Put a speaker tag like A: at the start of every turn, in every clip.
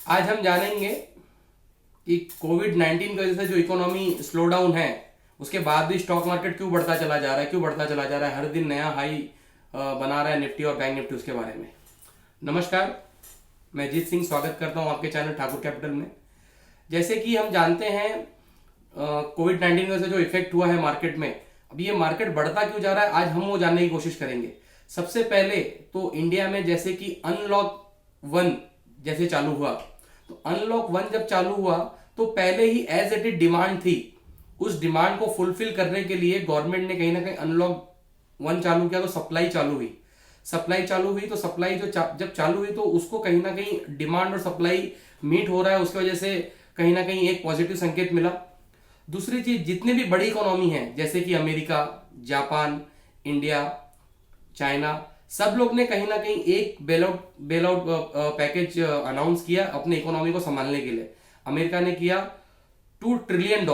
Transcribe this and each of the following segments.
A: आज हम जानेंगे कि कोविड-19 की वजह से जो इकोनॉमी स्लो डाउन है उसके बाद भी स्टॉक मार्केट क्यों बढ़ता चला जा रहा है, क्यों बढ़ता चला जा रहा है, हर दिन नया हाई बना रहा है निफ्टी और बैंक निफ्टी। उसके बारे में नमस्कार, मैं जीत सिंह स्वागत करता हूं आपके चैनल ठाकुर कैपिटल में। जैसे कि हम जानते हैं कोविड-19 की वजह से जो इफेक्ट हुआ है मार्केट में, अब ये मार्केट बढ़ता क्यों जा रहा है आज हम वो जानने की कोशिश करेंगे। सबसे पहले तो इंडिया में जैसे कि अनलॉक 1 जैसे चालू हुआ, तो अनलॉक 1 जब चालू हुआ तो पहले ही एज इट इज डिमांड थी, उस डिमांड को फुलफिल करने के लिए गवर्नमेंट ने कहीं ना कहीं अनलॉक 1 चालू किया। तो सप्लाई चालू हुई, तो सप्लाई जो जब चालू हुई तो उसको कहीं ना कहीं डिमांड और सप्लाई मीट हो रहा है, उसकी वजह से कहीं ना कहीं एक पॉजिटिव संकेत मिला। दूसरी चीज, जितनी भी बड़ी इकोनॉमी है जैसे कि अमेरिका, जापान, इंडिया, चाइना, सब लोग ने कहीं ना कहीं एक बेल आउट पैकेज अनाउंस किया अपने इकोनॉमी को संभालने के लिए। अमेरिका ने किया $2 ट्रिलियन।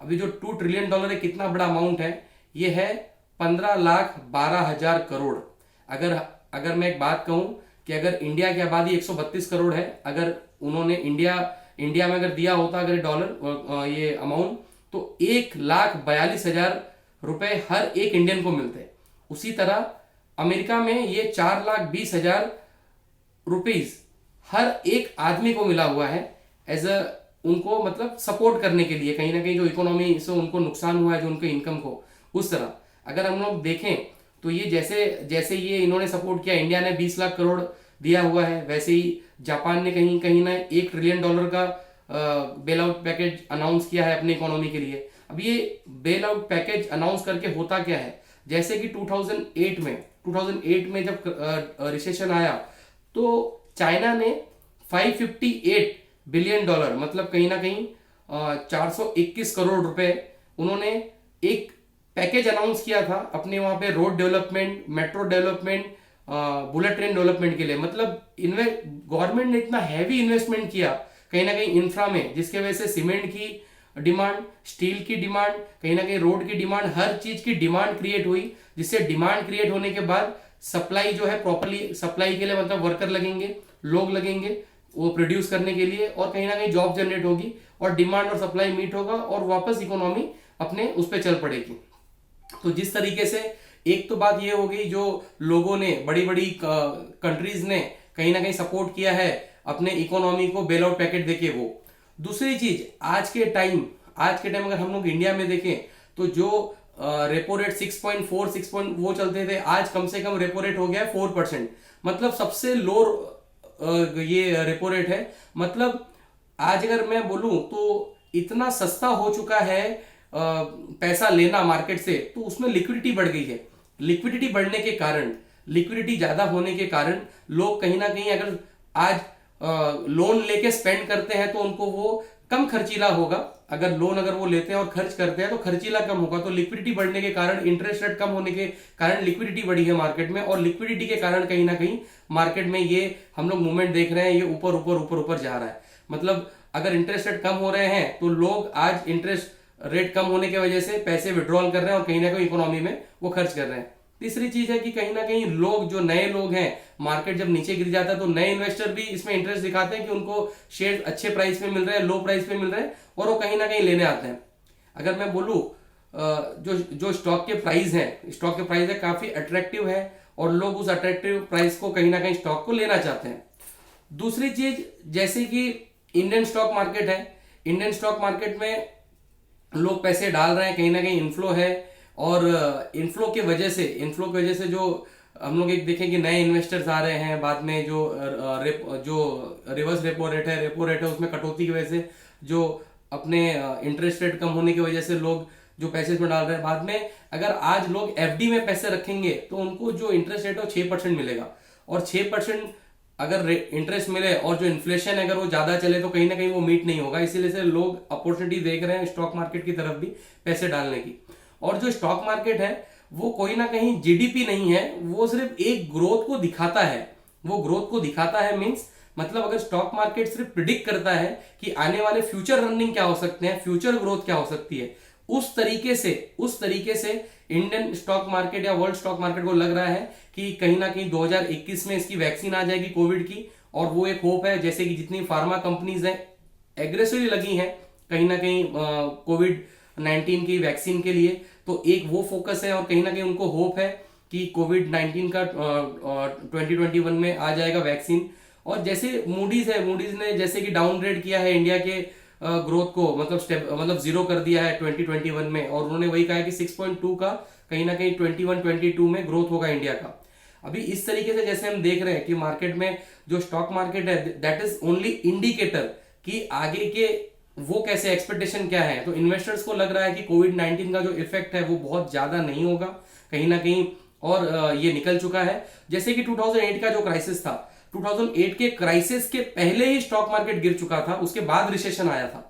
A: अभी जो $2 ट्रिलियन है कितना बड़ा अमाउंट है, ये है 15,12,000 करोड़। अगर मैं एक बात कहूं कि अगर इंडिया की आबादी 132 करोड़ है, अगर उन्होंने इंडिया में अगर दिया होता अगर डॉलर ये अमाउंट, तो 1,42,000 रुपए हर एक इंडियन को मिलते। उसी तरह अमेरिका में ये 4,20,000 रुपीज हर एक आदमी को मिला हुआ है एज अ उनको मतलब सपोर्ट करने के लिए, कहीं ना कहीं जो इकोनॉमी से उनको नुकसान हुआ है जो उनके इनकम को। उस तरह अगर हम लोग देखें तो ये जैसे ये इन्होंने सपोर्ट किया, इंडिया ने 20 लाख करोड़ दिया हुआ है, वैसे ही जापान ने कहीं कहीं ना $1 ट्रिलियन का बेल आउट पैकेज अनाउंस किया है अपनी इकोनॉमी के लिए। अब ये बेल आउट पैकेज अनाउंस करके होता क्या है, जैसे कि 2008 में जब रिसेशन आया तो चाइना ने $558 बिलियन मतलब कहीं ना कहीं 421 करोड़ रुपए उन्होंने एक पैकेज अनाउंस किया था अपने वहां पे road development, metro development, bullet train development के लिए। मतलब गवर्नमेंट ने इतना हैवी इन्वेस्टमेंट किया कहीं ना कहीं इंफ्रा में, जिसके वजह से सीमेंट की डिमांड, स्टील की डिमांड, कहीं ना कहीं रोड की डिमांड, हर चीज की डिमांड क्रिएट हुई। जिससे डिमांड क्रिएट होने के बाद सप्लाई जो है प्रॉपर्ली सप्लाई के लिए मतलब वर्कर लगेंगे, लोग लगेंगे वो प्रोड्यूस करने के लिए, और कहीं ना कहीं जॉब जनरेट होगी और डिमांड और सप्लाई मीट होगा और वापस इकोनॉमी अपने उस पर चल पड़ेगी। तो जिस तरीके से एक तो बात ये हो गई जो लोगों ने, बड़ी बड़ी कंट्रीज ने कहीं ना कहीं सपोर्ट किया है अपने इकोनॉमी को बेल आउट पैकेज देके वो। दूसरी चीज, आज के टाइम अगर हम लोग इंडिया में देखें तो जो रेपो रेट 6.4 वो चलते थे, आज कम से कम रेपो रेट हो गया है 4%। मतलब सबसे लो ये रेपो रेट है। मतलब आज अगर मैं बोलूं तो इतना सस्ता हो चुका है पैसा लेना मार्केट से, तो उसमें लिक्विडिटी बढ़ गई है। लिक्विडिटी बढ़ने के कारण, लिक्विडिटी ज्यादा होने के कारण लोग कहीं ना कहीं अगर आज लोन लेके स्पेंड करते हैं तो उनको वो कम खर्चीला होगा। अगर वो लेते हैं और खर्च करते हैं तो खर्चीला कम होगा। तो लिक्विडिटी बढ़ने के कारण, इंटरेस्ट रेट कम होने के कारण लिक्विडिटी बढ़ी है मार्केट में, और लिक्विडिटी के कारण कहीं ना कहीं मार्केट में ये हम लोग मूवमेंट देख रहे हैं, ये ऊपर ऊपर ऊपर ऊपर जा रहा है। मतलब अगर इंटरेस्ट रेट कम हो रहे हैं तो लोग आज इंटरेस्ट रेट कम होने की वजह से पैसे विड्रॉल कर रहे हैं और कहीं ना कहीं इकोनॉमी में वो खर्च कर रहे हैं। तीसरी चीज है कि कहीं ना कहीं लोग, जो नए लोग हैं, मार्केट जब नीचे गिर जाता है तो नए इन्वेस्टर भी इसमें इंटरेस्ट दिखाते हैं कि उनको शेयर अच्छे प्राइस पे मिल रहे हैं, लो प्राइस पे मिल रहे हैं, और वो कहीं ना कहीं लेने आते हैं। अगर मैं बोलूं जो स्टॉक के प्राइस है काफी अट्रैक्टिव है और लोग उस अट्रैक्टिव प्राइस को कहीं ना कहीं स्टॉक को लेना चाहते हैं। दूसरी चीज, जैसे कि इंडियन स्टॉक मार्केट है, इंडियन स्टॉक मार्केट में लोग पैसे डाल रहे हैं, कहीं ना कहीं इनफ्लो है, और इनफ्लो की वजह से जो हम लोग एक देखें कि नए इन्वेस्टर्स आ रहे हैं। बाद में जो रिवर्स रेपो रेट है उसमें कटौती की वजह से, जो अपने इंटरेस्ट रेट कम होने की वजह से लोग जो पैसे इसमें डाल रहे हैं। बाद में अगर आज लोग एफडी में पैसे रखेंगे तो उनको जो इंटरेस्ट रेट है वो 6% मिलेगा, और 6% अगर इंटरेस्ट मिले और जो इन्फ्लेशन है अगर वो ज्यादा चले तो कहीं ना कहीं वो मीट नहीं होगा। इसीलिए से लोग अपॉर्चुनिटी देख रहे हैं स्टॉक मार्केट की तरफ भी पैसे डालने की। और जो स्टॉक मार्केट है वो कोई ना कहीं जीडीपी नहीं है, वो सिर्फ एक ग्रोथ को दिखाता है। वो ग्रोथ को दिखाता है मींस, मतलब अगर स्टॉक मार्केट सिर्फ प्रिडिक्ट करता है कि आने वाले फ्यूचर रनिंग क्या हो सकते हैं, फ्यूचर ग्रोथ क्या हो सकती है, उस तरीके से इंडियन स्टॉक मार्केट या वर्ल्ड स्टॉक मार्केट को लग रहा है कि कहीं ना कहीं 2021 में इसकी वैक्सीन आ जाएगी कोविड की, और वो एक होप है, जैसे कि जितनी फार्मा कंपनीज हैं एग्रेसिवली लगी हैं कहीं ना कहीं कोविड 19 की वैक्सीन के लिए, तो एक वो फोकस है और कहीं ना कहीं उनको होप है कि कोविड 19 का 2021 में आ जाएगा वैक्सीन। और जैसे मूडीज ने जैसे कि डाउनग्रेड किया है इंडिया के ग्रोथ को, मतलब जीरो कर दिया है 2021 में, और उन्होंने वही कहा है कि 6.2 का कहीं ना कहीं 21-22 में ग्रोथ होगा इंडिया का। अभी इस तरीके से जैसे हम देख रहे हैं कि मार्केट में जो स्टॉक मार्केट है दैट इज ओनली इंडिकेटर कि आगे के वो कैसे एक्सपेक्टेशन क्या है। तो इन्वेस्टर्स को लग रहा है कि कोविड 19 का जो इफेक्ट है वो बहुत ज्यादा नहीं होगा कहीं ना कहीं, और ये निकल चुका है। जैसे कि 2008 का जो क्राइसिस था, 2008 के क्राइसिस के पहले ही स्टॉक मार्केट गिर चुका था, उसके बाद रिसेशन आया था।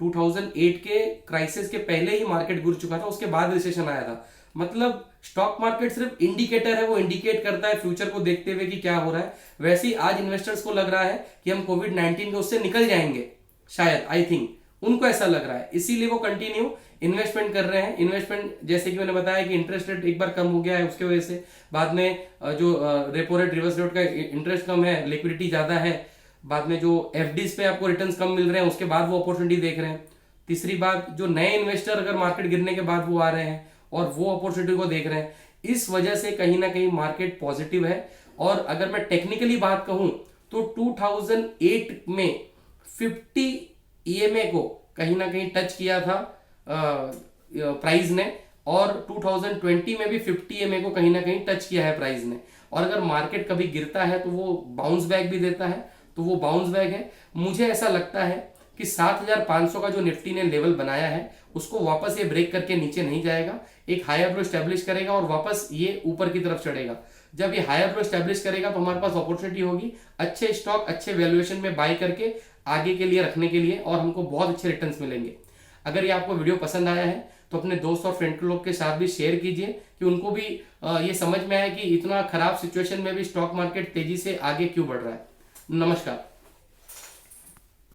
A: 2008 के क्राइसिस के पहले ही मार्केट गिर चुका था, उसके बाद रिसेशन आया था। मतलब स्टॉक मार्केट सिर्फ इंडिकेटर है, वो इंडिकेट करता है फ्यूचर को देखते हुए कि क्या हो रहा है। वैसे ही आज इन्वेस्टर्स को लग रहा है कि हम कोविड 19 के उससे निकल जाएंगे शायद, आई थिंक उनको ऐसा लग रहा है, इसीलिए वो कंटिन्यू इन्वेस्टमेंट कर रहे हैं। इन्वेस्टमेंट जैसे कि मैंने बताया कि इंटरेस्ट रेट एक बार कम हो गया है, उसके वजह से बाद में जो रेपो रेट रिवर्स रेट का इंटरेस्ट कम है, लिक्विडिटी ज्यादा है, बाद में जो एफडीज पे आपको रिटर्न्स कम मिल रहे हैं, उसके बाद वो अपॉर्चुनिटी देख रहे हैं। तीसरी बात, जो नए इन्वेस्टर अगर मार्केट गिरने के बाद वो आ रहे हैं और वो अपॉर्चुनिटी को देख रहे हैं, इस वजह से कहीं ना कहीं मार्केट पॉजिटिव है। और अगर मैं टेक्निकली बात कहूं तो 2008 में 50 ईएमए को कहीं ना कहीं टच किया था प्राइस ने, और 2020 में भी 50 ईएमए को कहीं ना कहीं टच किया है प्राइस ने। और अगर मार्केट कभी गिरता है तो वो बाउंस बैक भी देता है, तो वो बाउंस बैक है। मुझे ऐसा लगता है कि 7500 का जो निफ्टी ने लेवल बनाया है उसको वापस ये ब्रेक करके नीचे नहीं जाएगा, एक हायर लो स्टैब्लिश करेगा और वापस ये ऊपर की तरफ चढ़ेगा। जब ये हायर लो स्टैब्लिश करेगा तो हमारे पास अपॉर्चुनिटी होगी अच्छे स्टॉक अच्छे वैल्यूएशन में बाय करके आगे के लिए रखने के लिए, और हमको बहुत अच्छे रिटर्न्स मिलेंगे। अगर ये आपको वीडियो पसंद आया है तो अपने दोस्त और फ्रेंड लोग के साथ भी शेयर कीजिए कि उनको भी ये समझ में आए कि इतना खराब सिचुएशन में भी स्टॉक मार्केट तेजी से आगे क्यों बढ़ रहा है। नमस्कार।